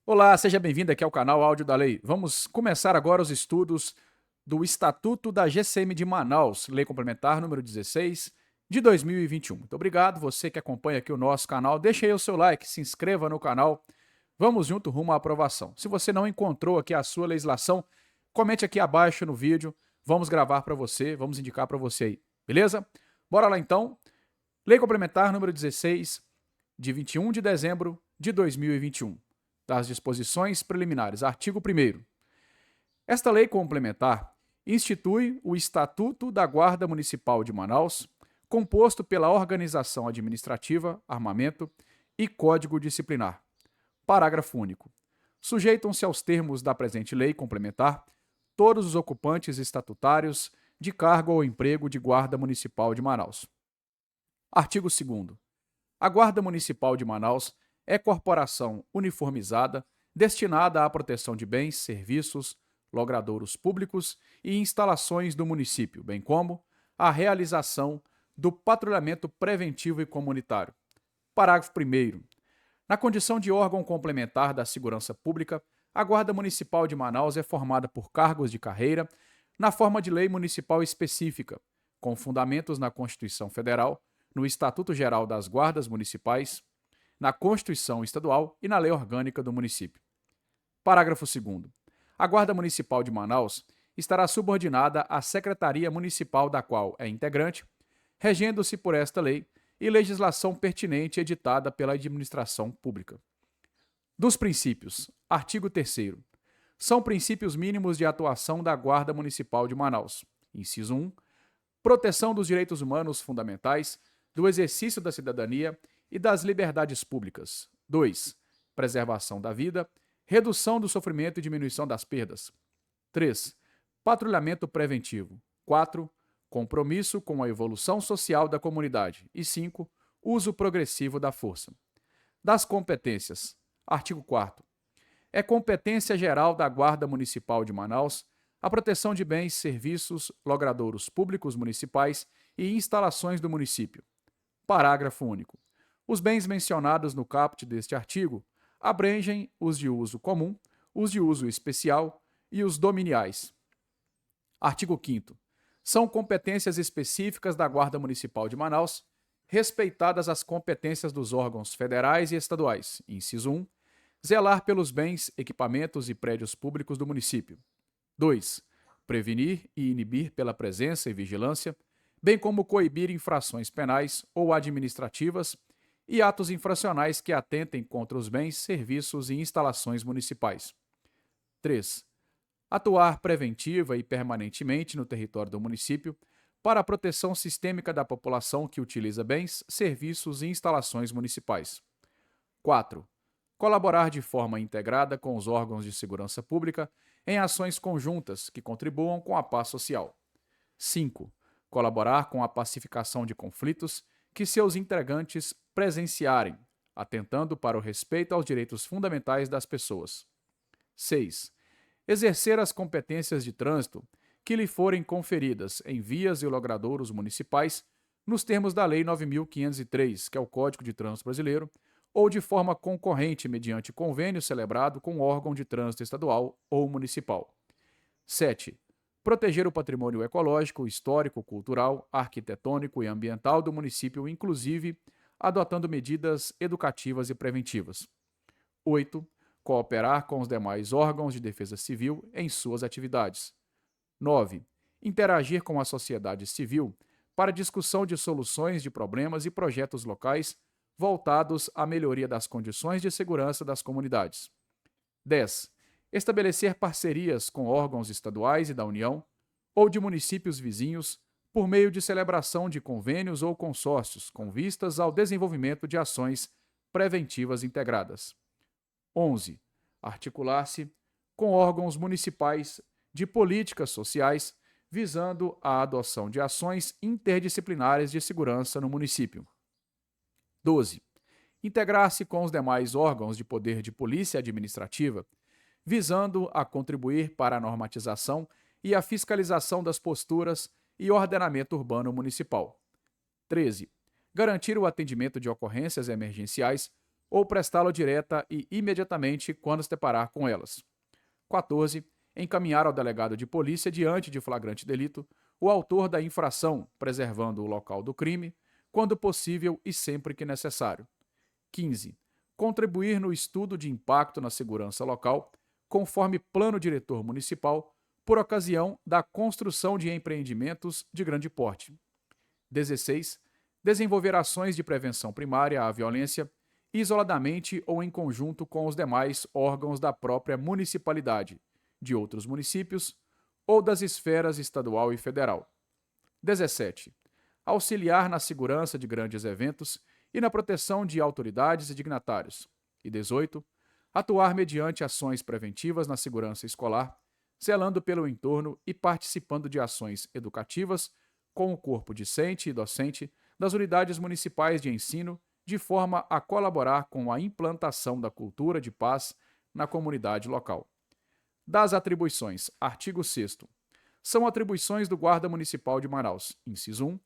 Olá, seja bem-vindo aqui ao canal Áudio da Lei. Vamos começar agora os estudos do Estatuto da GCM de Manaus, Lei Complementar número 16 de 2021. Muito obrigado, você que acompanha aqui o nosso canal. Deixe aí o seu like, se inscreva no canal. Vamos junto rumo à aprovação. Se você não encontrou aqui a sua legislação, comente aqui abaixo no vídeo. Vamos gravar para você, vamos indicar para você aí, beleza? Bora lá então. Lei Complementar número 16 de 21 de dezembro de 2021. Das disposições preliminares. Artigo 1º. Esta lei complementar institui o Estatuto da Guarda Municipal de Manaus, composto pela organização administrativa, armamento e código disciplinar. Parágrafo único. Sujeitam-se aos termos da presente lei complementar todos os ocupantes estatutários de cargo ou emprego de Guarda Municipal de Manaus. Artigo 2º. A Guarda Municipal de Manaus é corporação uniformizada destinada à proteção de bens, serviços, logradouros públicos e instalações do município, bem como a realização do patrulhamento preventivo e comunitário. Parágrafo 1º. Na condição de órgão complementar da segurança pública, a Guarda Municipal de Manaus é formada por cargos de carreira na forma de lei municipal específica, com fundamentos na Constituição Federal, no Estatuto Geral das Guardas Municipais, na Constituição Estadual e na Lei Orgânica do município. Parágrafo 2º. A Guarda Municipal de Manaus estará subordinada à Secretaria Municipal da qual é integrante, regendo-se por esta lei e legislação pertinente editada pela administração pública. Dos princípios. Artigo 3º. São princípios mínimos de atuação da Guarda Municipal de Manaus. Inciso 1. Proteção dos direitos humanos fundamentais, do exercício da cidadania e das liberdades públicas. 2. Preservação da vida, redução do sofrimento e diminuição das perdas. 3. Patrulhamento preventivo. 4. Compromisso com a evolução social da comunidade. E 5. Uso progressivo da força. Das competências. Artigo 4º. É competência geral da Guarda Municipal de Manaus a proteção de bens, serviços, logradouros públicos municipais e instalações do município. Parágrafo único. Os bens mencionados no caput deste artigo abrangem os de uso comum, os de uso especial e os dominiais. Artigo 5º. São competências específicas da Guarda Municipal de Manaus, respeitadas as competências dos órgãos federais e estaduais. Inciso 1. Zelar pelos bens, equipamentos e prédios públicos do município. 2. Prevenir e inibir pela presença e vigilância, bem como coibir infrações penais ou administrativas e atos infracionais que atentem contra os bens, serviços e instalações municipais. 3. Atuar preventiva e permanentemente no território do município para a proteção sistêmica da população que utiliza bens, serviços e instalações municipais. 4. Colaborar de forma integrada com os órgãos de segurança pública em ações conjuntas que contribuam com a paz social. 5. Colaborar com a pacificação de conflitos que seus integrantes presenciarem, atentando para o respeito aos direitos fundamentais das pessoas. 6. Exercer as competências de trânsito que lhe forem conferidas em vias e logradouros municipais nos termos da Lei 9.503, que é o Código de Trânsito Brasileiro, ou de forma concorrente mediante convênio celebrado com órgão de trânsito estadual ou municipal. 7. Proteger o patrimônio ecológico, histórico, cultural, arquitetônico e ambiental do município, inclusive adotando medidas educativas e preventivas. 8. Cooperar com os demais órgãos de defesa civil em suas atividades. 9. Interagir com a sociedade civil para discussão de soluções de problemas e projetos locais voltados à melhoria das condições de segurança das comunidades. 10. Estabelecer parcerias com órgãos estaduais e da União ou de municípios vizinhos por meio de celebração de convênios ou consórcios com vistas ao desenvolvimento de ações preventivas integradas. 11. Articular-se com órgãos municipais de políticas sociais visando a adoção de ações interdisciplinares de segurança no município. 12. Integrar-se com os demais órgãos de poder de polícia administrativa, visando a contribuir para a normatização e a fiscalização das posturas e ordenamento urbano municipal. 13. Garantir o atendimento de ocorrências emergenciais ou prestá-lo direta e imediatamente quando se deparar com elas. 14. Encaminhar ao delegado de polícia, diante de flagrante delito, o autor da infração, preservando o local do crime, quando possível e sempre que necessário. 15. Contribuir no estudo de impacto na segurança local, conforme plano diretor municipal, por ocasião da construção de empreendimentos de grande porte. 16. Desenvolver ações de prevenção primária à violência, isoladamente ou em conjunto com os demais órgãos da própria municipalidade, de outros municípios ou das esferas estadual e federal. 17. Auxiliar na segurança de grandes eventos e na proteção de autoridades e dignatários. E 18. Atuar mediante ações preventivas na segurança escolar, zelando pelo entorno e participando de ações educativas com o corpo discente e docente das unidades municipais de ensino, de forma a colaborar com a implantação da cultura de paz na comunidade local. Das atribuições, artigo 6º. São atribuições do Guarda Municipal de Manaus, inciso 1,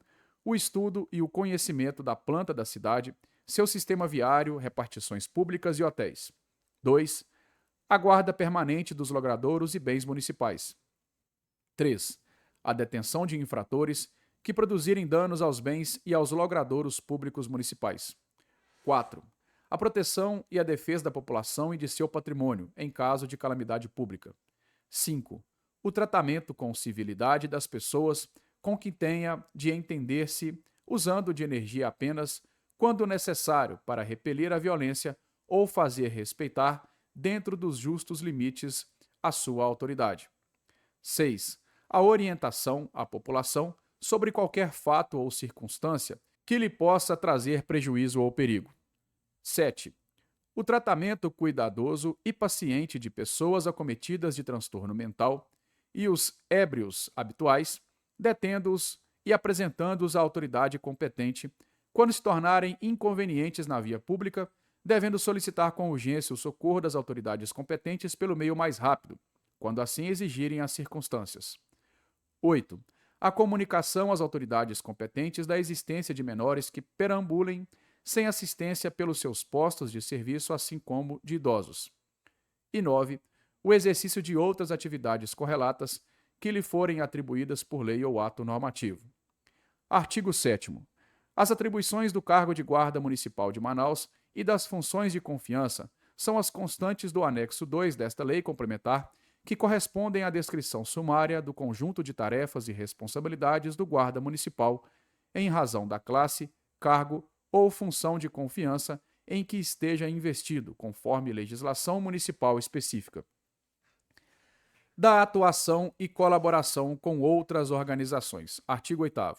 o estudo e o conhecimento da planta da cidade, seu sistema viário, repartições públicas e hotéis. 2. A guarda permanente dos logradouros e bens municipais. 3. A detenção de infratores que produzirem danos aos bens e aos logradouros públicos municipais. 4. A proteção e a defesa da população e de seu patrimônio, em caso de calamidade pública. 5. O tratamento com civilidade das pessoas com que tenha de entender-se, usando de energia apenas quando necessário para repelir a violência ou fazer respeitar, dentro dos justos limites, a sua autoridade. 6. A orientação à população sobre qualquer fato ou circunstância que lhe possa trazer prejuízo ou perigo. 7. O tratamento cuidadoso e paciente de pessoas acometidas de transtorno mental e os ébrios habituais, detendo-os e apresentando-os à autoridade competente quando se tornarem inconvenientes na via pública, devendo solicitar com urgência o socorro das autoridades competentes pelo meio mais rápido, quando assim exigirem as circunstâncias. 8. A comunicação às autoridades competentes da existência de menores que perambulem sem assistência pelos seus postos de serviço, assim como de idosos. E 9. O exercício de outras atividades correlatas que lhe forem atribuídas por lei ou ato normativo. Artigo 7º. As atribuições do cargo de Guarda Municipal de Manaus e das funções de confiança são as constantes do anexo 2 desta lei complementar, que correspondem à descrição sumária do conjunto de tarefas e responsabilidades do Guarda Municipal, em razão da classe, cargo ou função de confiança em que esteja investido, conforme legislação municipal específica. Da atuação e colaboração com outras organizações. Artigo 8º.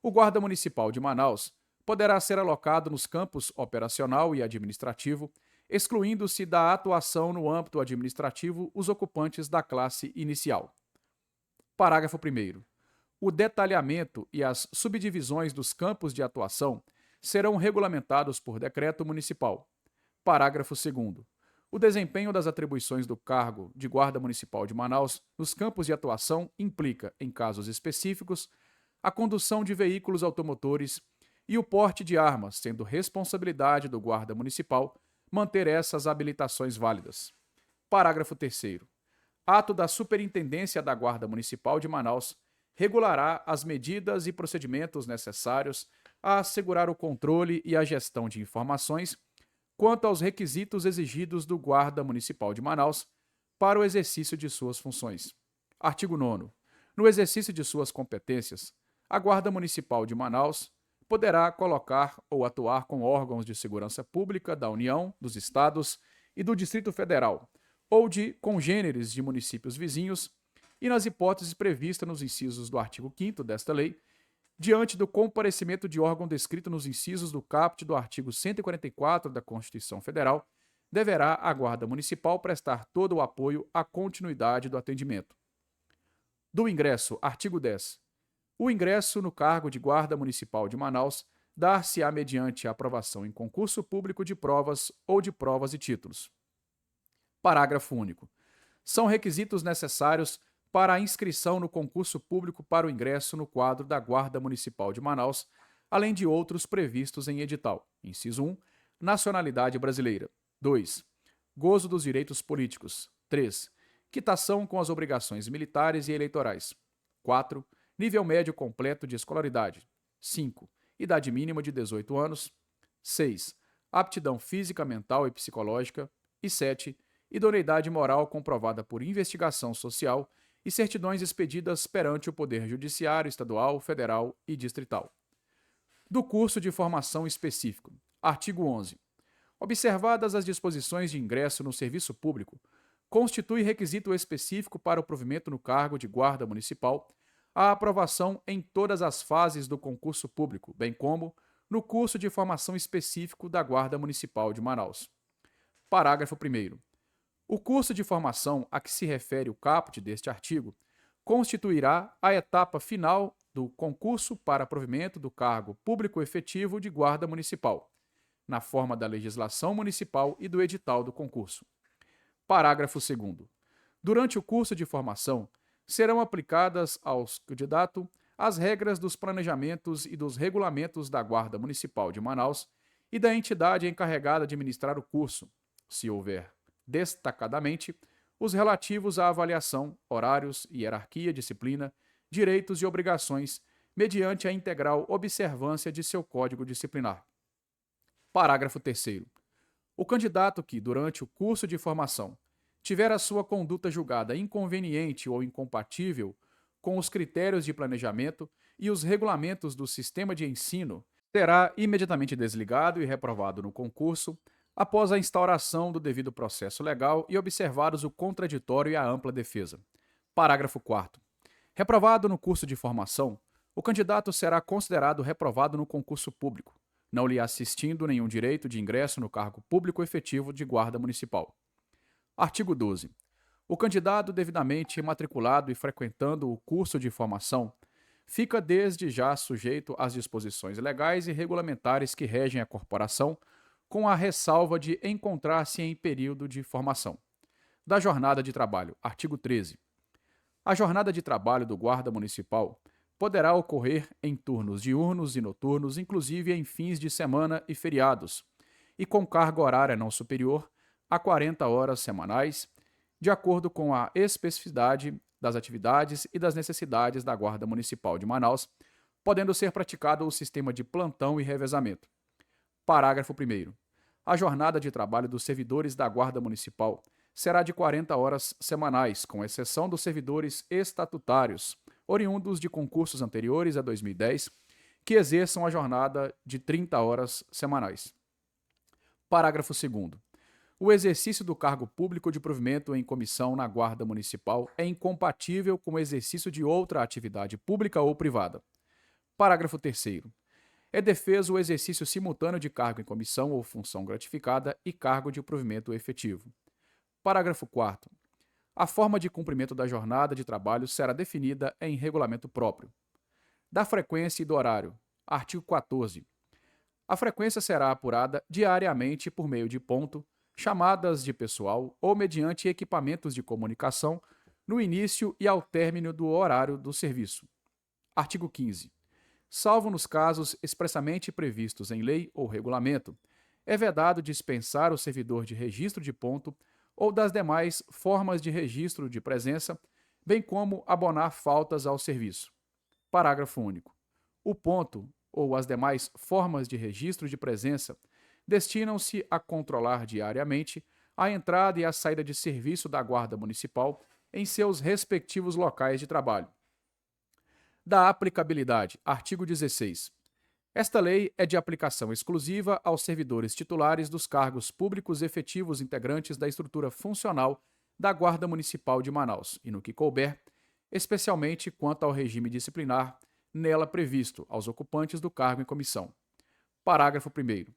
O Guarda Municipal de Manaus poderá ser alocado nos campos operacional e administrativo, excluindo-se da atuação no âmbito administrativo os ocupantes da classe inicial. Parágrafo 1º. O detalhamento e as subdivisões dos campos de atuação serão regulamentados por decreto municipal. Parágrafo 2º. O desempenho das atribuições do cargo de Guarda Municipal de Manaus nos campos de atuação implica, em casos específicos, a condução de veículos automotores e o porte de armas, sendo responsabilidade do Guarda Municipal manter essas habilitações válidas. Parágrafo 3º. Ato da Superintendência da Guarda Municipal de Manaus regulará as medidas e procedimentos necessários a assegurar o controle e a gestão de informações quanto aos requisitos exigidos do Guarda Municipal de Manaus para o exercício de suas funções. Artigo 9º. No exercício de suas competências, a Guarda Municipal de Manaus poderá colocar ou atuar com órgãos de segurança pública da União, dos Estados e do Distrito Federal, ou de congêneres de municípios vizinhos, e nas hipóteses previstas nos incisos do artigo 5º desta lei, diante do comparecimento de órgão descrito nos incisos do caput do artigo 144 da Constituição Federal, deverá a Guarda Municipal prestar todo o apoio à continuidade do atendimento. Do ingresso, artigo 10. O ingresso no cargo de Guarda Municipal de Manaus dar-se-á mediante a aprovação em concurso público de provas ou de provas e títulos. Parágrafo único. São requisitos necessários para a inscrição no concurso público para o ingresso no quadro da Guarda Municipal de Manaus, além de outros previstos em edital. Inciso 1. Nacionalidade brasileira. 2. Gozo dos direitos políticos. 3. Quitação com as obrigações militares e eleitorais. 4. Nível médio completo de escolaridade. 5. Idade mínima de 18 anos. 6. Aptidão física, mental e psicológica. E 7. Idoneidade moral comprovada por investigação social e certidões expedidas perante o Poder Judiciário Estadual, Federal e Distrital. Do curso de formação específico. Artigo 11. Observadas as disposições de ingresso no serviço público, constitui requisito específico para o provimento no cargo de guarda municipal a aprovação em todas as fases do concurso público, bem como no curso de formação específico da Guarda Municipal de Manaus. Parágrafo 1º. O curso de formação a que se refere o caput deste artigo constituirá a etapa final do concurso para provimento do cargo público efetivo de guarda municipal, na forma da legislação municipal e do edital do concurso. Parágrafo 2º. Durante o curso de formação, serão aplicadas aos candidatos as regras dos planejamentos e dos regulamentos da Guarda Municipal de Manaus e da entidade encarregada de ministrar o curso, se houver, destacadamente, os relativos à avaliação, horários, hierarquia, disciplina, direitos e obrigações, mediante a integral observância de seu código disciplinar. Parágrafo 3º. O candidato que, durante o curso de formação, tiver a sua conduta julgada inconveniente ou incompatível com os critérios de planejamento e os regulamentos do sistema de ensino, será imediatamente desligado e reprovado no concurso após a instauração do devido processo legal e observados o contraditório e a ampla defesa. Parágrafo 4º. Reprovado no curso de formação, o candidato será considerado reprovado no concurso público, não lhe assistindo nenhum direito de ingresso no cargo público efetivo de guarda municipal. Artigo 12. O candidato devidamente matriculado e frequentando o curso de formação fica desde já sujeito às disposições legais e regulamentares que regem a corporação, com a ressalva de encontrar-se em período de formação. Da jornada de trabalho. Artigo 13. A jornada de trabalho do guarda municipal poderá ocorrer em turnos diurnos e noturnos, inclusive em fins de semana e feriados, e com carga horária não superior a 40 horas semanais, de acordo com a especificidade das atividades e das necessidades da Guarda Municipal de Manaus, podendo ser praticado o sistema de plantão e revezamento. Parágrafo 1º. A jornada de trabalho dos servidores da Guarda Municipal será de 40 horas semanais, com exceção dos servidores estatutários, oriundos de concursos anteriores a 2010, que exerçam a jornada de 30 horas semanais. Parágrafo 2º. O exercício do cargo público de provimento em comissão na Guarda Municipal é incompatível com o exercício de outra atividade pública ou privada. Parágrafo 3º. É defeso o exercício simultâneo de cargo em comissão ou função gratificada e cargo de provimento efetivo. Parágrafo 4º. A forma de cumprimento da jornada de trabalho será definida em regulamento próprio. Da frequência e do horário. Artigo 14. A frequência será apurada diariamente por meio de ponto, chamadas de pessoal ou mediante equipamentos de comunicação no início e ao término do horário do serviço. Artigo 15. Salvo nos casos expressamente previstos em lei ou regulamento, é vedado dispensar o servidor de registro de ponto ou das demais formas de registro de presença, bem como abonar faltas ao serviço. Parágrafo único. O ponto ou as demais formas de registro de presença destinam-se a controlar diariamente a entrada e a saída de serviço da Guarda Municipal em seus respectivos locais de trabalho. Da aplicabilidade. Artigo 16. Esta lei é de aplicação exclusiva aos servidores titulares dos cargos públicos efetivos integrantes da estrutura funcional da Guarda Municipal de Manaus e, no que couber, especialmente quanto ao regime disciplinar nela previsto aos ocupantes do cargo em comissão. Parágrafo 1º.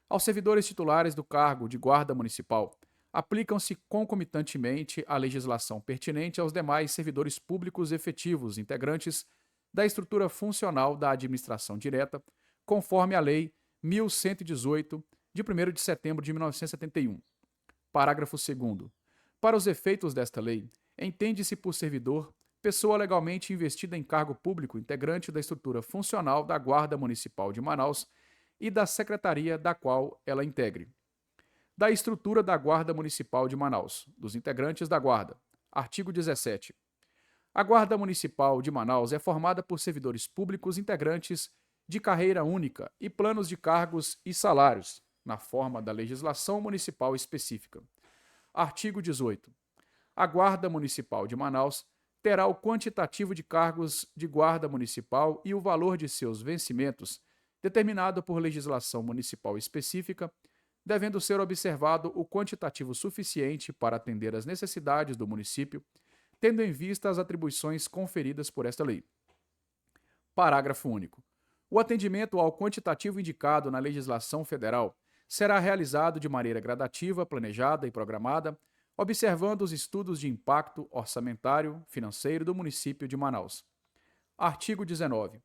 Aos servidores titulares do cargo de guarda municipal, aplicam-se concomitantemente a legislação pertinente aos demais servidores públicos efetivos integrantes da estrutura funcional da administração direta, conforme a Lei 1118, de 1º de setembro de 1971. Parágrafo 2º. Para os efeitos desta lei, entende-se por servidor pessoa legalmente investida em cargo público integrante da estrutura funcional da Guarda Municipal de Manaus e da secretaria da qual ela integre. Da estrutura da Guarda Municipal de Manaus, dos integrantes da Guarda. Artigo 17. A Guarda Municipal de Manaus é formada por servidores públicos integrantes de carreira única e planos de cargos e salários, na forma da legislação municipal específica. Artigo 18. A Guarda Municipal de Manaus terá o quantitativo de cargos de guarda municipal e o valor de seus vencimentos determinado por legislação municipal específica, devendo ser observado o quantitativo suficiente para atender às necessidades do município, tendo em vista as atribuições conferidas por esta lei. Parágrafo único. O atendimento ao quantitativo indicado na legislação federal será realizado de maneira gradativa, planejada e programada, observando os estudos de impacto orçamentário, financeiro do município de Manaus. Artigo 19.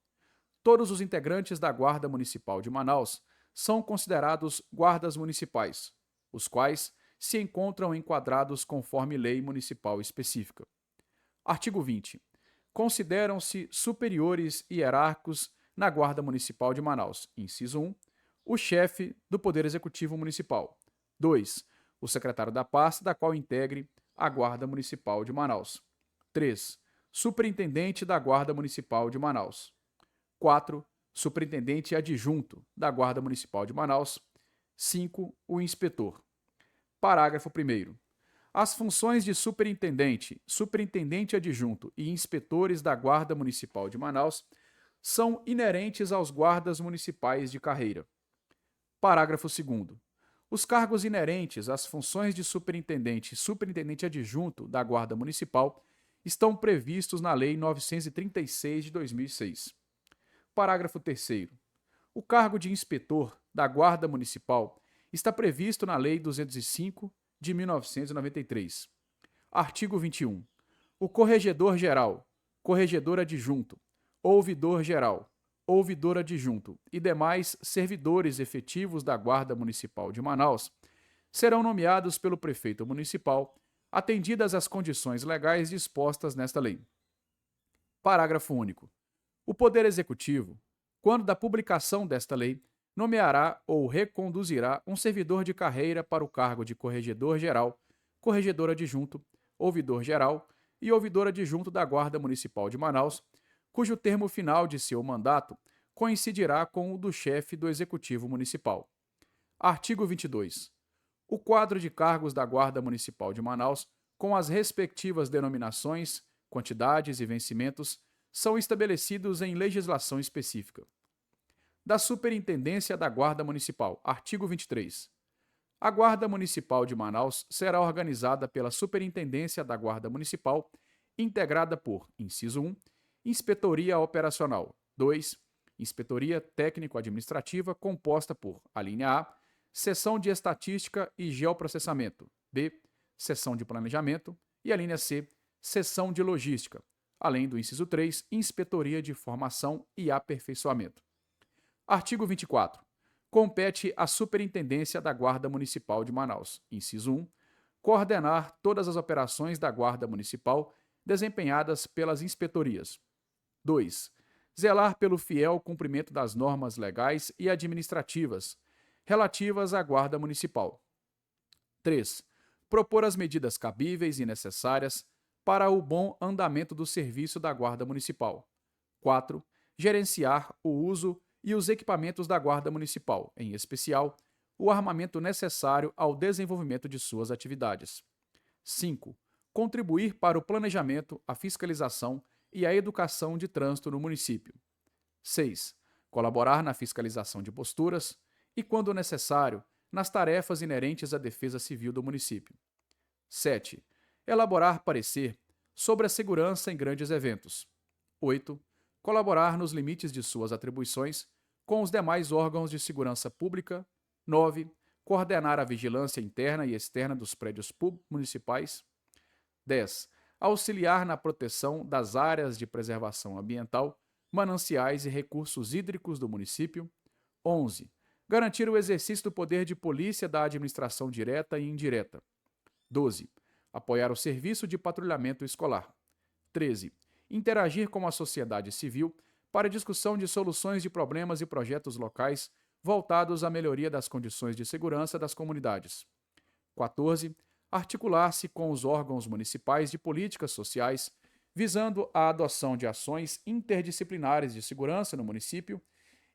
Todos os integrantes da Guarda Municipal de Manaus são considerados guardas municipais, os quais se encontram enquadrados conforme lei municipal específica. Artigo 20. Consideram-se superiores hierárquicos na Guarda Municipal de Manaus, inciso 1, o chefe do Poder Executivo Municipal. 2. O secretário da pasta da qual integre a Guarda Municipal de Manaus. 3. Superintendente da Guarda Municipal de Manaus. 4. Superintendente adjunto da Guarda Municipal de Manaus. 5. O inspetor. Parágrafo 1º. As funções de superintendente, superintendente adjunto e inspetores da Guarda Municipal de Manaus são inerentes aos guardas municipais de carreira. Parágrafo 2º. Os cargos inerentes às funções de superintendente e superintendente adjunto da Guarda Municipal estão previstos na Lei 936 de 2006. Parágrafo 3º. O cargo de inspetor da Guarda Municipal está previsto na Lei 205 de 1993. Artigo 21. O corregedor-geral, corregedor adjunto, ouvidor-geral, ouvidor adjunto e demais servidores efetivos da Guarda Municipal de Manaus serão nomeados pelo prefeito municipal, atendidas as condições legais dispostas nesta lei. Parágrafo único. O Poder Executivo, quando da publicação desta lei, nomeará ou reconduzirá um servidor de carreira para o cargo de corregedor-geral, corregedor adjunto, ouvidor-geral e ouvidor adjunto da Guarda Municipal de Manaus, cujo termo final de seu mandato coincidirá com o do chefe do Executivo Municipal. Artigo 22. O quadro de cargos da Guarda Municipal de Manaus, com as respectivas denominações, quantidades e vencimentos, são estabelecidos em legislação específica. Da Superintendência da Guarda Municipal. Artigo 23. A Guarda Municipal de Manaus será organizada pela Superintendência da Guarda Municipal, integrada por, inciso 1, Inspetoria Operacional. 2. Inspetoria Técnico-Administrativa, composta por, alínea A, Seção de Estatística e Geoprocessamento. B. Seção de Planejamento. E, alínea C, Seção de Logística. Além do inciso 3, Inspetoria de Formação e Aperfeiçoamento. Artigo 24. Compete à Superintendência da Guarda Municipal de Manaus, inciso 1, coordenar todas as operações da Guarda Municipal desempenhadas pelas inspetorias. 2. Zelar pelo fiel cumprimento das normas legais e administrativas relativas à Guarda Municipal. 3. Propor as medidas cabíveis e necessárias para o bom andamento do serviço da Guarda Municipal. 4. Gerenciar o uso e os equipamentos da Guarda Municipal, em especial, o armamento necessário ao desenvolvimento de suas atividades. 5. Contribuir para o planejamento, a fiscalização e a educação de trânsito no município. 6. Colaborar na fiscalização de posturas e, quando necessário, nas tarefas inerentes à defesa civil do município. 7. Elaborar parecer sobre a segurança em grandes eventos. 8. Colaborar nos limites de suas atribuições com os demais órgãos de segurança pública. 9. Coordenar a vigilância interna e externa dos prédios municipais. 10. Auxiliar na proteção das áreas de preservação ambiental, mananciais e recursos hídricos do município. 11. Garantir o exercício do poder de polícia da administração direta e indireta. 12. Apoiar o serviço de patrulhamento escolar. 13. Interagir com a sociedade civil para discussão de soluções de problemas e projetos locais voltados à melhoria das condições de segurança das comunidades. 14. Articular-se com os órgãos municipais de políticas sociais, visando a adoção de ações interdisciplinares de segurança no município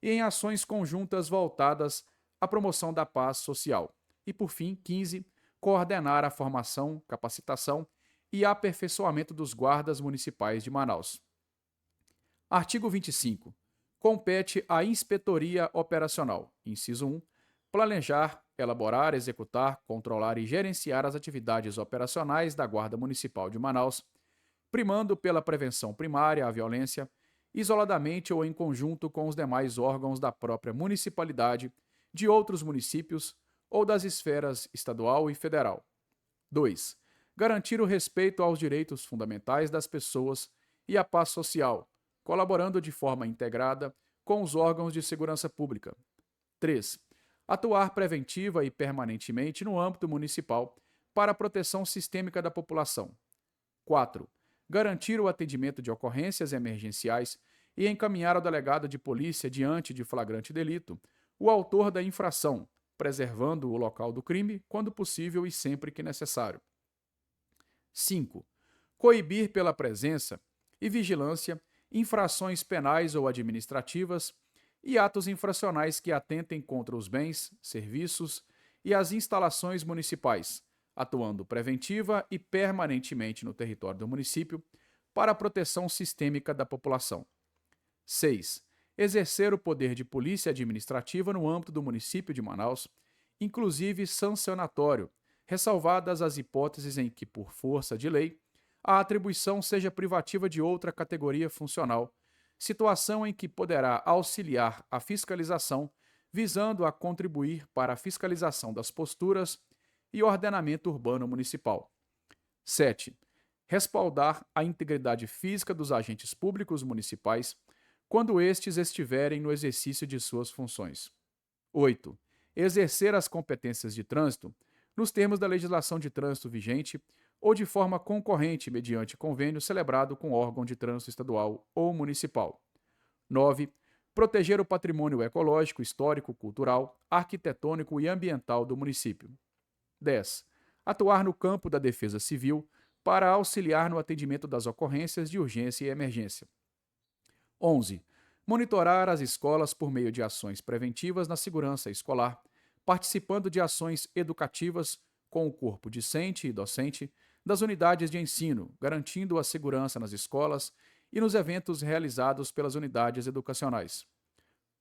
e em ações conjuntas voltadas à promoção da paz social. E, por fim, 15. Coordenar a formação, capacitação e aperfeiçoamento dos guardas municipais de Manaus. Artigo 25. Compete à Inspetoria Operacional, inciso 1, planejar, elaborar, executar, controlar e gerenciar as atividades operacionais da Guarda Municipal de Manaus, primando pela prevenção primária à violência, isoladamente ou em conjunto com os demais órgãos da própria municipalidade, de outros municípios ou das esferas estadual e federal. 2. Garantir o respeito aos direitos fundamentais das pessoas e a paz social, colaborando de forma integrada com os órgãos de segurança pública. 3. Atuar preventiva e permanentemente no âmbito municipal para a proteção sistêmica da população. 4. Garantir o atendimento de ocorrências emergenciais e encaminhar ao delegado de polícia diante de flagrante delito o autor da infração, preservando o local do crime quando possível e sempre que necessário. 5. Coibir pela presença e vigilância infrações penais ou administrativas e atos infracionais que atentem contra os bens, serviços e as instalações municipais, atuando preventiva e permanentemente no território do município para a proteção sistêmica da população. 6. Exercer o poder de polícia administrativa no âmbito do município de Manaus, inclusive sancionatório, ressalvadas as hipóteses em que, por força de lei, a atribuição seja privativa de outra categoria funcional, situação em que poderá auxiliar a fiscalização, visando a contribuir para a fiscalização das posturas e ordenamento urbano municipal. 7. Respaldar a integridade física dos agentes públicos municipais quando estes estiverem no exercício de suas funções. 8. Exercer as competências de trânsito nos termos da legislação de trânsito vigente ou de forma concorrente mediante convênio celebrado com órgão de trânsito estadual ou municipal. 9. Proteger o patrimônio ecológico, histórico, cultural, arquitetônico e ambiental do município. 10. Atuar no campo da defesa civil para auxiliar no atendimento das ocorrências de urgência e emergência. 11. Monitorar as escolas por meio de ações preventivas na segurança escolar, participando de ações educativas com o corpo discente e docente das unidades de ensino, garantindo a segurança nas escolas e nos eventos realizados pelas unidades educacionais.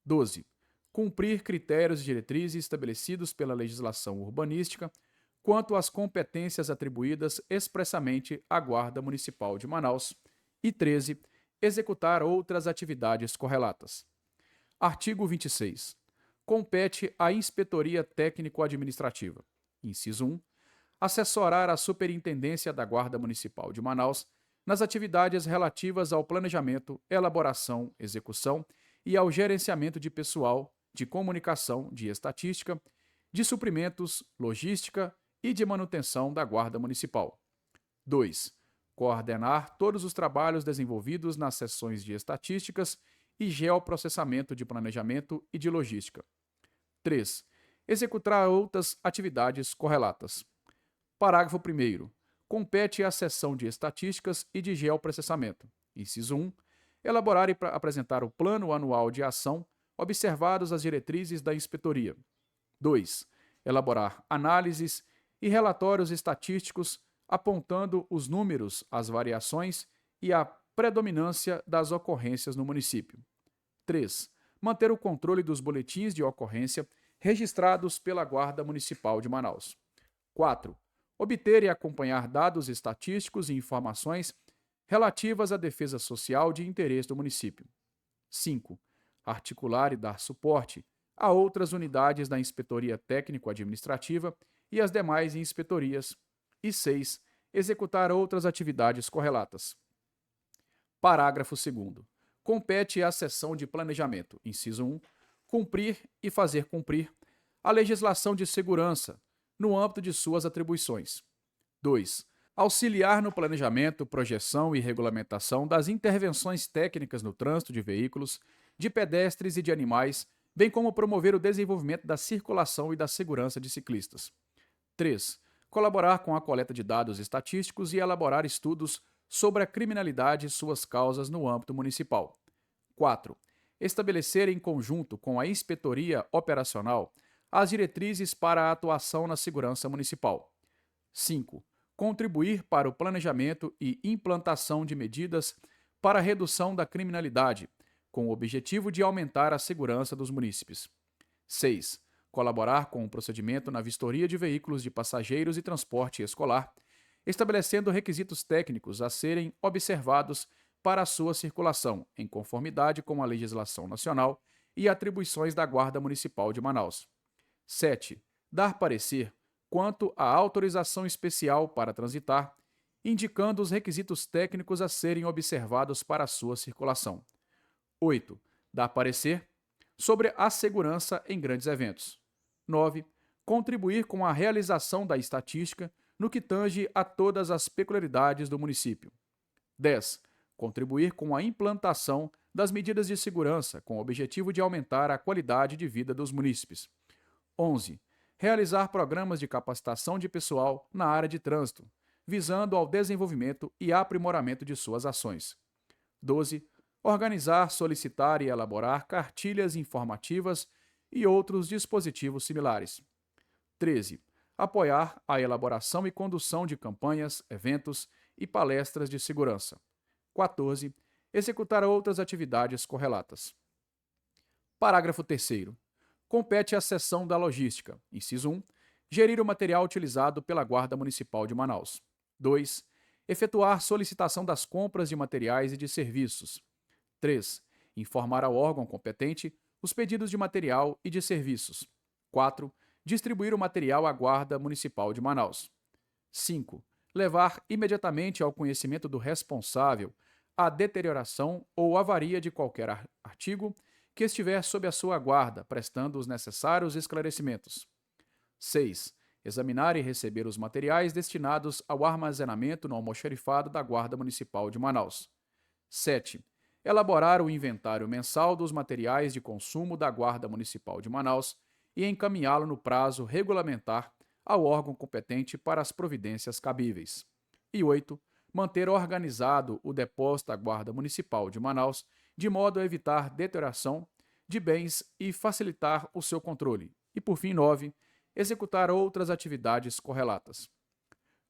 12. Cumprir critérios e diretrizes estabelecidos pela legislação urbanística quanto às competências atribuídas expressamente à Guarda Municipal de Manaus. E 13. Executar outras atividades correlatas. Artigo 26. Compete à Inspetoria Técnico-Administrativa, inciso 1, assessorar a Superintendência da Guarda Municipal de Manaus nas atividades relativas ao planejamento, elaboração, execução e ao gerenciamento de pessoal, de comunicação, de estatística, de suprimentos, logística e de manutenção da Guarda Municipal. 2. Coordenar todos os trabalhos desenvolvidos nas seções de estatísticas e geoprocessamento de planejamento e de logística. 3. Executar outras atividades correlatas. Parágrafo 1º. Compete à seção de estatísticas e de geoprocessamento, inciso 1, elaborar e apresentar o plano anual de ação, observados as diretrizes da inspetoria. 2. Elaborar análises e relatórios estatísticos apontando os números, as variações e a predominância das ocorrências no município. 3. Manter o controle dos boletins de ocorrência registrados pela Guarda Municipal de Manaus. 4. Obter e acompanhar dados estatísticos e informações relativas à defesa social de interesse do município. 5. Articular e dar suporte a outras unidades da Inspetoria Técnico-Administrativa e as demais inspetorias. E 6. Executar outras atividades correlatas. Parágrafo 2º. Compete à seção de planejamento, inciso 1, cumprir e fazer cumprir a legislação de segurança no âmbito de suas atribuições. 2. Auxiliar no planejamento, projeção e regulamentação das intervenções técnicas no trânsito de veículos, de pedestres e de animais, bem como promover o desenvolvimento da circulação e da segurança de ciclistas. 3. Colaborar com a coleta de dados estatísticos e elaborar estudos sobre a criminalidade e suas causas no âmbito municipal. 4. Estabelecer em conjunto com a Inspetoria Operacional as diretrizes para a atuação na segurança municipal. 5. Contribuir para o planejamento e implantação de medidas para a redução da criminalidade, com o objetivo de aumentar a segurança dos munícipes. 6. Colaborar com o procedimento na vistoria de veículos de passageiros e transporte escolar, estabelecendo requisitos técnicos a serem observados para a sua circulação, em conformidade com a legislação nacional e atribuições da Guarda Municipal de Manaus. 7. Dar parecer quanto à autorização especial para transitar, indicando os requisitos técnicos a serem observados para a sua circulação. 8. Dar parecer sobre a segurança em grandes eventos. 9. Contribuir com a realização da estatística no que tange a todas as peculiaridades do município. 10. Contribuir com a implantação das medidas de segurança com o objetivo de aumentar a qualidade de vida dos munícipes. 11. Realizar programas de capacitação de pessoal na área de trânsito, visando ao desenvolvimento e aprimoramento de suas ações. 12. Organizar, solicitar e elaborar cartilhas informativas e outros dispositivos similares. 13. Apoiar a elaboração e condução de campanhas, eventos e palestras de segurança. 14. Executar outras atividades correlatas. Parágrafo 3º. Compete à seção da logística, inciso 1, gerir o material utilizado pela Guarda Municipal de Manaus. 2. Efetuar solicitação das compras de materiais e de serviços. 3. Informar ao órgão competente os pedidos de material e de serviços. 4. Distribuir o material à Guarda Municipal de Manaus. 5. Levar imediatamente ao conhecimento do responsável a deterioração ou avaria de qualquer artigo que estiver sob a sua guarda, prestando os necessários esclarecimentos. 6. Examinar e receber os materiais destinados ao armazenamento no almoxarifado da Guarda Municipal de Manaus. 7. Elaborar o inventário mensal dos materiais de consumo da Guarda Municipal de Manaus e encaminhá-lo no prazo regulamentar ao órgão competente para as providências cabíveis. E 8. Manter organizado o depósito da Guarda Municipal de Manaus de modo a evitar deterioração de bens e facilitar o seu controle. E, por fim, 9. Executar outras atividades correlatas.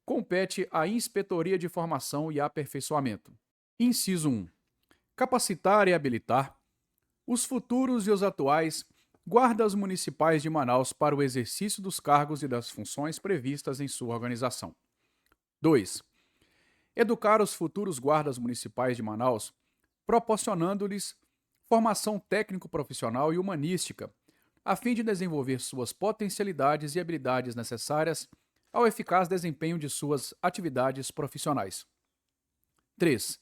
Compete à Inspetoria de Formação e Aperfeiçoamento. Inciso 1. Capacitar e habilitar os futuros e os atuais guardas municipais de Manaus para o exercício dos cargos e das funções previstas em sua organização. 2. Educar os futuros guardas municipais de Manaus, proporcionando-lhes formação técnico-profissional e humanística, a fim de desenvolver suas potencialidades e habilidades necessárias ao eficaz desempenho de suas atividades profissionais. 3.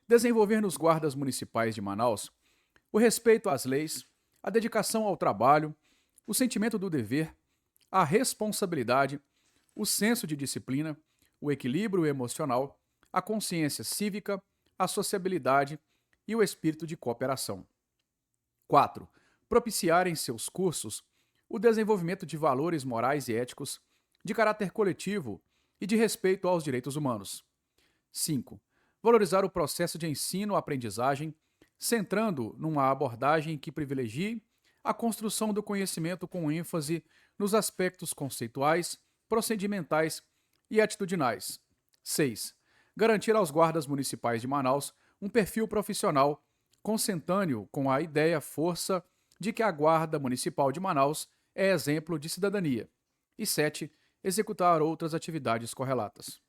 Desenvolver nos guardas municipais de Manaus o respeito às leis, a dedicação ao trabalho, o sentimento do dever, a responsabilidade, o senso de disciplina, o equilíbrio emocional, a consciência cívica, a sociabilidade e o espírito de cooperação. 4. Propiciar em seus cursos o desenvolvimento de valores morais e éticos, de caráter coletivo e de respeito aos direitos humanos. 5. Valorizar o processo de ensino-aprendizagem, centrando numa abordagem que privilegie a construção do conhecimento com ênfase nos aspectos conceituais, procedimentais e atitudinais. 6. Garantir aos guardas municipais de Manaus um perfil profissional consentâneo com a ideia-força de que a Guarda Municipal de Manaus é exemplo de cidadania. E 7. Executar outras atividades correlatas.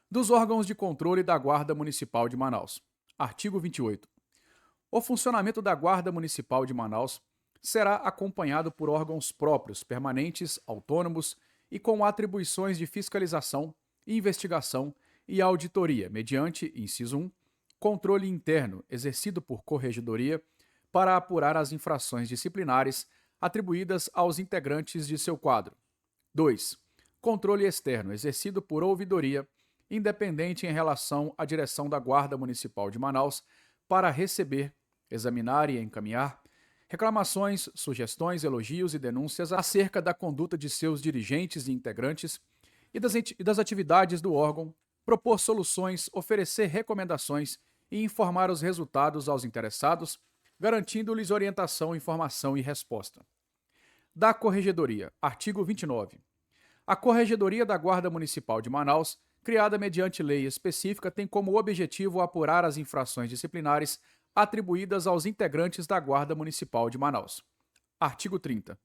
Dos órgãos de controle da Guarda Municipal de Manaus. Artigo 28. O funcionamento da Guarda Municipal de Manaus será acompanhado por órgãos próprios, permanentes, autônomos e com atribuições de fiscalização, investigação e auditoria, mediante, inciso 1, controle interno exercido por corregedoria para apurar as infrações disciplinares atribuídas aos integrantes de seu quadro. 2. Controle externo exercido por ouvidoria independente em relação à direção da Guarda Municipal de Manaus para receber, examinar e encaminhar reclamações, sugestões, elogios e denúncias acerca da conduta de seus dirigentes e integrantes e das atividades do órgão, propor soluções, oferecer recomendações e informar os resultados aos interessados, garantindo-lhes orientação, informação e resposta. Da Corregedoria, artigo 29. A Corregedoria da Guarda Municipal de Manaus, criada mediante lei específica, tem como objetivo apurar as infrações disciplinares atribuídas aos integrantes da Guarda Municipal de Manaus. Artigo 30.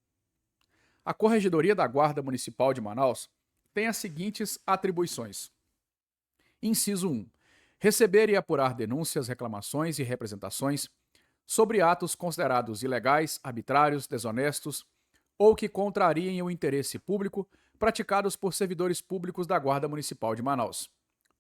A Corregedoria da Guarda Municipal de Manaus tem as seguintes atribuições. Inciso 1. Receber e apurar denúncias, reclamações e representações sobre atos considerados ilegais, arbitrários, desonestos ou que contrariem o interesse público praticados por servidores públicos da Guarda Municipal de Manaus.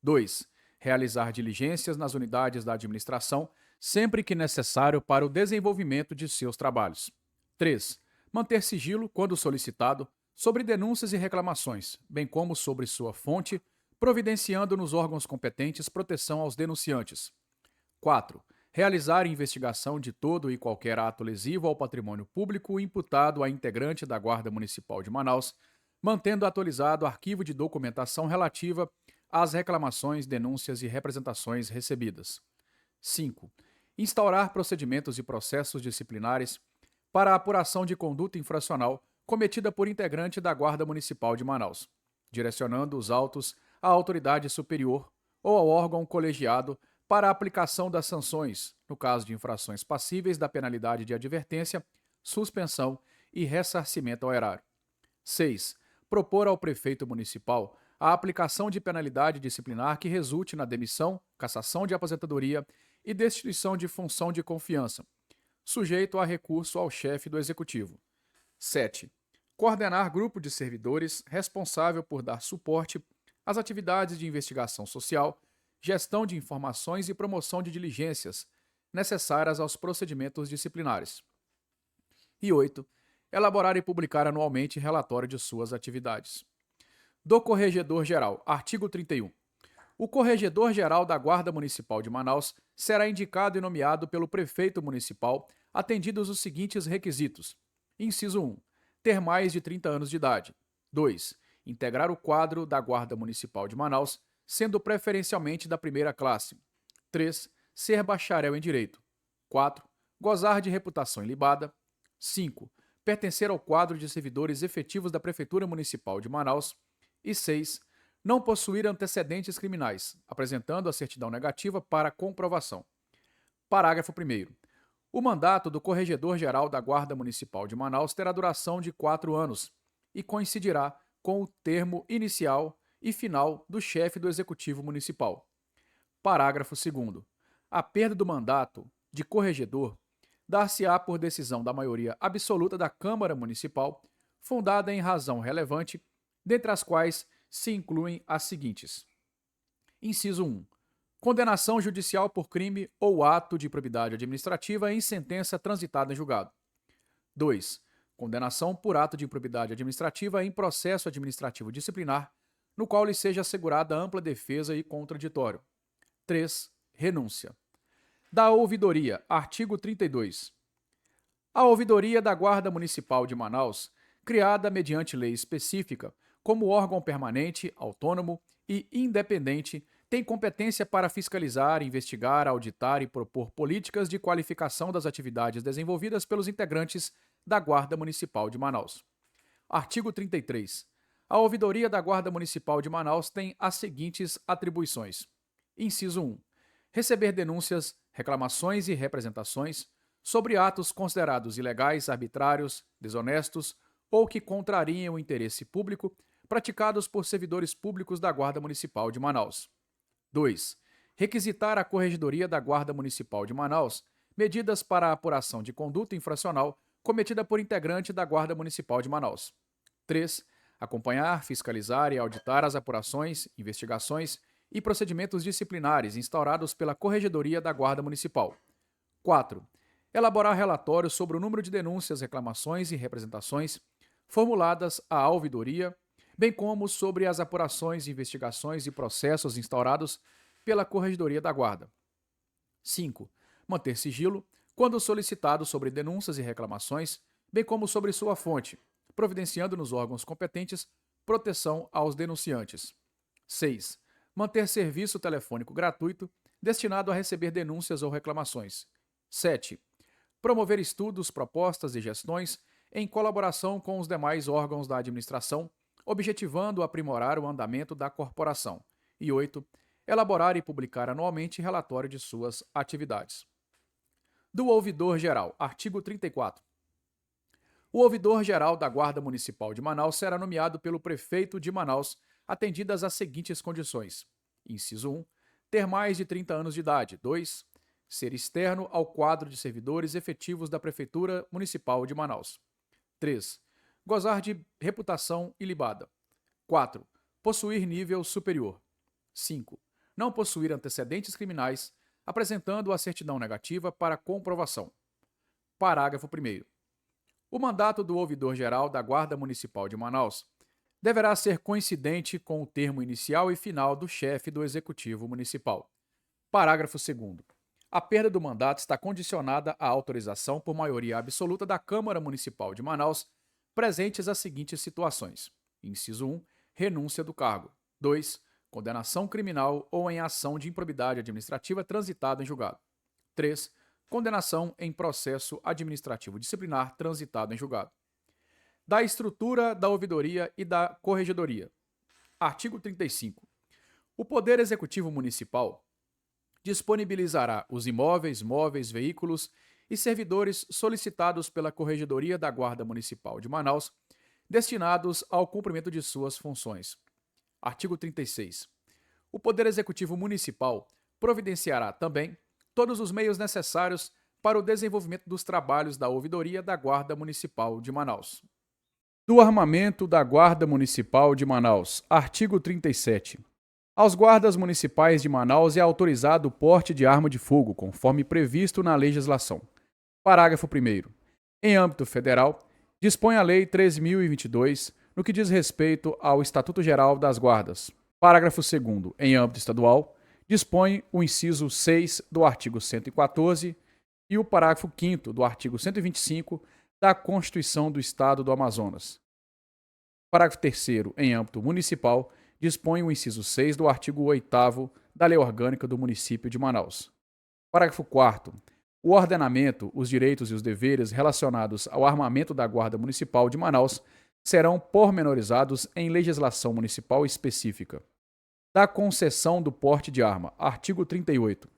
2. Realizar diligências nas unidades da administração sempre que necessário para o desenvolvimento de seus trabalhos. 3. Manter sigilo, quando solicitado, sobre denúncias e reclamações, bem como sobre sua fonte, providenciando nos órgãos competentes proteção aos denunciantes. 4. Realizar investigação de todo e qualquer ato lesivo ao patrimônio público imputado a integrante da Guarda Municipal de Manaus, mantendo atualizado o arquivo de documentação relativa às reclamações, denúncias e representações recebidas. 5. Instaurar procedimentos e processos disciplinares para a apuração de conduta infracional cometida por integrante da Guarda Municipal de Manaus, direcionando os autos à autoridade superior ou ao órgão colegiado para a aplicação das sanções, no caso de infrações passíveis da penalidade de advertência, suspensão e ressarcimento ao erário. 6. Propor ao prefeito municipal a aplicação de penalidade disciplinar que resulte na demissão, cassação de aposentadoria e destituição de função de confiança, sujeito a recurso ao chefe do executivo. 7. Coordenar grupo de servidores responsável por dar suporte às atividades de investigação social, gestão de informações e promoção de diligências necessárias aos procedimentos disciplinares. E 8. Elaborar e publicar anualmente relatório de suas atividades. Do Corregedor-Geral, artigo 31. O Corregedor-Geral da Guarda Municipal de Manaus será indicado e nomeado pelo prefeito municipal, atendidos os seguintes requisitos. Inciso 1. Ter mais de 30 anos de idade. 2. Integrar o quadro da Guarda Municipal de Manaus, sendo preferencialmente da primeira classe. 3. Ser bacharel em Direito. 4. Gozar de reputação ilibada. 5. Pertencer ao quadro de servidores efetivos da Prefeitura Municipal de Manaus. E 6. Não possuir antecedentes criminais, apresentando a certidão negativa para comprovação. Parágrafo 1º. O mandato do Corregedor-Geral da Guarda Municipal de Manaus terá duração de 4 anos e coincidirá com o termo inicial e final do chefe do Executivo Municipal. Parágrafo 2º. A perda do mandato de corregedor dar-se-á por decisão da maioria absoluta da Câmara Municipal, fundada em razão relevante, dentre as quais se incluem as seguintes. Inciso 1. Condenação judicial por crime ou ato de improbidade administrativa em sentença transitada em julgado. 2. Condenação por ato de improbidade administrativa em processo administrativo disciplinar, no qual lhe seja assegurada ampla defesa e contraditório. 3. Renúncia. Da Ouvidoria, artigo 32. A Ouvidoria da Guarda Municipal de Manaus, criada mediante lei específica, como órgão permanente, autônomo e independente, tem competência para fiscalizar, investigar, auditar e propor políticas de qualificação das atividades desenvolvidas pelos integrantes da Guarda Municipal de Manaus. Artigo 33. A Ouvidoria da Guarda Municipal de Manaus tem as seguintes atribuições. Inciso 1. Receber denúncias, reclamações e representações sobre atos considerados ilegais, arbitrários, desonestos ou que contrariem o interesse público praticados por servidores públicos da Guarda Municipal de Manaus. 2. Requisitar à Corregedoria da Guarda Municipal de Manaus medidas para a apuração de conduta infracional cometida por integrante da Guarda Municipal de Manaus. 3. Acompanhar, fiscalizar e auditar as apurações, investigações e procedimentos disciplinares instaurados pela Corregedoria da Guarda Municipal. 4. Elaborar relatórios sobre o número de denúncias, reclamações e representações formuladas à ouvidoria, bem como sobre as apurações, investigações e processos instaurados pela Corregedoria da Guarda. 5. Manter sigilo, quando solicitado, sobre denúncias e reclamações, bem como sobre sua fonte, providenciando nos órgãos competentes proteção aos denunciantes. 6. Manter serviço telefônico gratuito destinado a receber denúncias ou reclamações. 7. Promover estudos, propostas e gestões em colaboração com os demais órgãos da administração, objetivando aprimorar o andamento da corporação. E 8. Elaborar e publicar anualmente relatório de suas atividades. Do Ouvidor-Geral. Artigo 34. O Ouvidor-Geral da Guarda Municipal de Manaus será nomeado pelo Prefeito de Manaus, atendidas as seguintes condições. Inciso 1. Ter mais de 30 anos de idade. 2. Ser externo ao quadro de servidores efetivos da Prefeitura Municipal de Manaus. 3. Gozar de reputação ilibada. 4. Possuir nível superior. 5. Não possuir antecedentes criminais, apresentando a certidão negativa para comprovação. Parágrafo 1º. O mandato do Ouvidor-Geral da Guarda Municipal de Manaus deverá ser coincidente com o termo inicial e final do chefe do Executivo Municipal. Parágrafo 2º. A perda do mandato está condicionada à autorização por maioria absoluta da Câmara Municipal de Manaus, presentes as seguintes situações. Inciso 1. Renúncia do cargo. 2. Condenação criminal ou em ação de improbidade administrativa transitada em julgado. 3. Condenação em processo administrativo disciplinar transitado em julgado. Da estrutura da ouvidoria e da corregedoria. Artigo 35. O Poder Executivo Municipal disponibilizará os imóveis, móveis, veículos e servidores solicitados pela Corregedoria da Guarda Municipal de Manaus, destinados ao cumprimento de suas funções. Artigo 36. O Poder Executivo Municipal providenciará também todos os meios necessários para o desenvolvimento dos trabalhos da ouvidoria da Guarda Municipal de Manaus. Do armamento da Guarda Municipal de Manaus. Artigo 37. Aos guardas municipais de Manaus é autorizado o porte de arma de fogo, conforme previsto na legislação. Parágrafo 1º. Em âmbito federal, dispõe a Lei 3.022, no que diz respeito ao Estatuto Geral das Guardas. Parágrafo 2º. Em âmbito estadual, dispõe o inciso 6 do artigo 114 e o parágrafo 5º do artigo 125 da Constituição do Estado do Amazonas. Parágrafo 3º. Em âmbito municipal, dispõe o inciso 6 do artigo 8º da Lei Orgânica do Município de Manaus. Parágrafo 4º. O ordenamento, os direitos e os deveres relacionados ao armamento da Guarda Municipal de Manaus serão pormenorizados em legislação municipal específica. Da concessão do porte de arma. Artigo 38.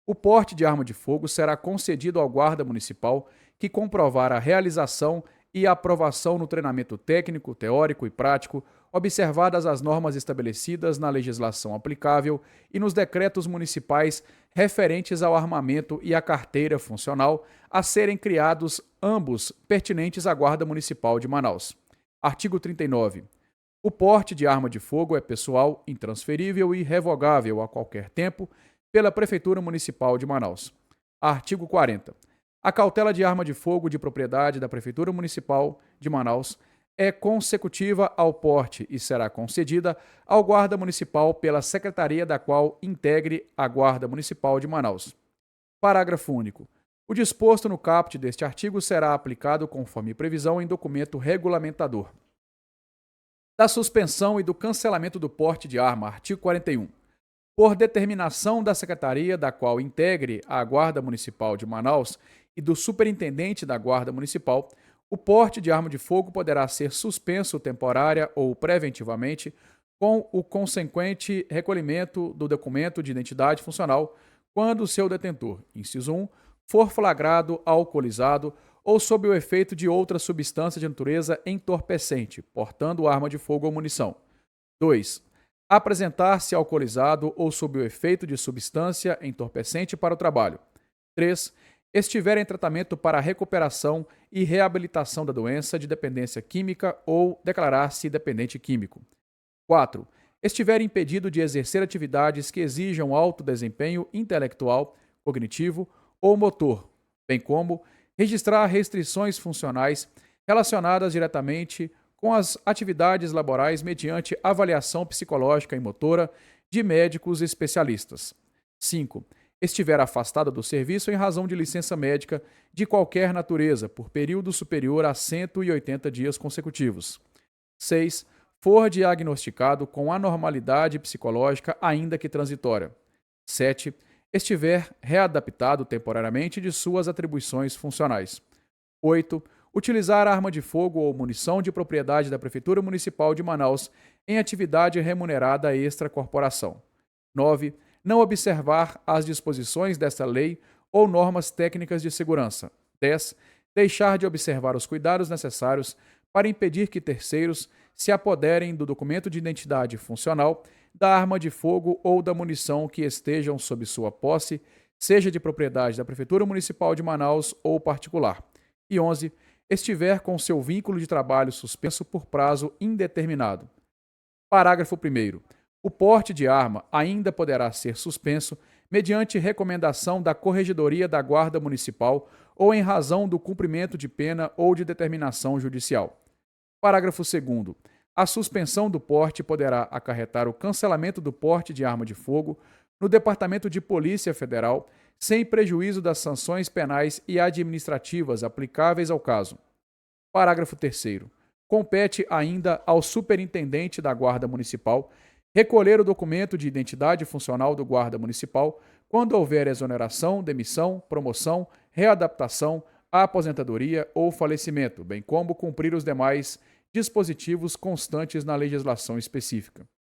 O porte de arma de fogo será concedido ao guarda municipal que comprovar a realização e a aprovação no treinamento técnico, teórico e prático, observadas as normas estabelecidas na legislação aplicável e nos decretos municipais referentes ao armamento e à carteira funcional, a serem criados ambos pertinentes à Guarda Municipal de Manaus. Artigo 39. O porte de arma de fogo é pessoal, intransferível e revogável a qualquer tempo pela Prefeitura Municipal de Manaus. Artigo 40. A cautela de arma de fogo de propriedade da Prefeitura Municipal de Manaus é consecutiva ao porte e será concedida ao guarda municipal pela secretaria da qual integre a Guarda Municipal de Manaus. Parágrafo único. O disposto no caput deste artigo será aplicado conforme previsão em documento regulamentador. Da suspensão e do cancelamento do porte de arma. Artigo 41. Por determinação da secretaria da qual integre a Guarda Municipal de Manaus e do superintendente da Guarda Municipal, o porte de arma de fogo poderá ser suspenso temporária ou preventivamente com o consequente recolhimento do documento de identidade funcional quando o seu detentor, inciso 1, for flagrado alcoolizado ou sob o efeito de outra substância de natureza entorpecente, portando arma de fogo ou munição. 2. Apresentar-se alcoolizado ou sob o efeito de substância entorpecente para o trabalho. 3. Estiver em tratamento para a recuperação e reabilitação da doença de dependência química ou declarar-se dependente químico. 4. Estiver impedido de exercer atividades que exijam alto desempenho intelectual, cognitivo ou motor, bem como registrar restrições funcionais relacionadas diretamente com as atividades laborais mediante avaliação psicológica e motora de médicos especialistas. 5. estiver afastado do serviço em razão de licença médica de qualquer natureza por período superior a 180 dias consecutivos. 6. For diagnosticado com anormalidade psicológica, ainda que transitória. 7. Estiver readaptado temporariamente de suas atribuições funcionais. 8. Utilizar arma de fogo ou munição de propriedade da Prefeitura Municipal de Manaus em atividade remunerada extracorporação. 9. Não observar as disposições desta lei ou normas técnicas de segurança. 10. Deixar de observar os cuidados necessários para impedir que terceiros se apoderem do documento de identidade funcional, da arma de fogo ou da munição que estejam sob sua posse, seja de propriedade da Prefeitura Municipal de Manaus ou particular. E 11. Estiver com seu vínculo de trabalho suspenso por prazo indeterminado. Parágrafo 1º. O porte de arma ainda poderá ser suspenso mediante recomendação da Corregedoria da Guarda Municipal ou em razão do cumprimento de pena ou de determinação judicial. Parágrafo 2º. A suspensão do porte poderá acarretar o cancelamento do porte de arma de fogo no Departamento de Polícia Federal, sem prejuízo das sanções penais e administrativas aplicáveis ao caso. Parágrafo 3º. Compete ainda ao superintendente da Guarda Municipal recolher o documento de identidade funcional do guarda municipal quando houver exoneração, demissão, promoção, readaptação, aposentadoria ou falecimento, bem como cumprir os demais dispositivos constantes na legislação específica.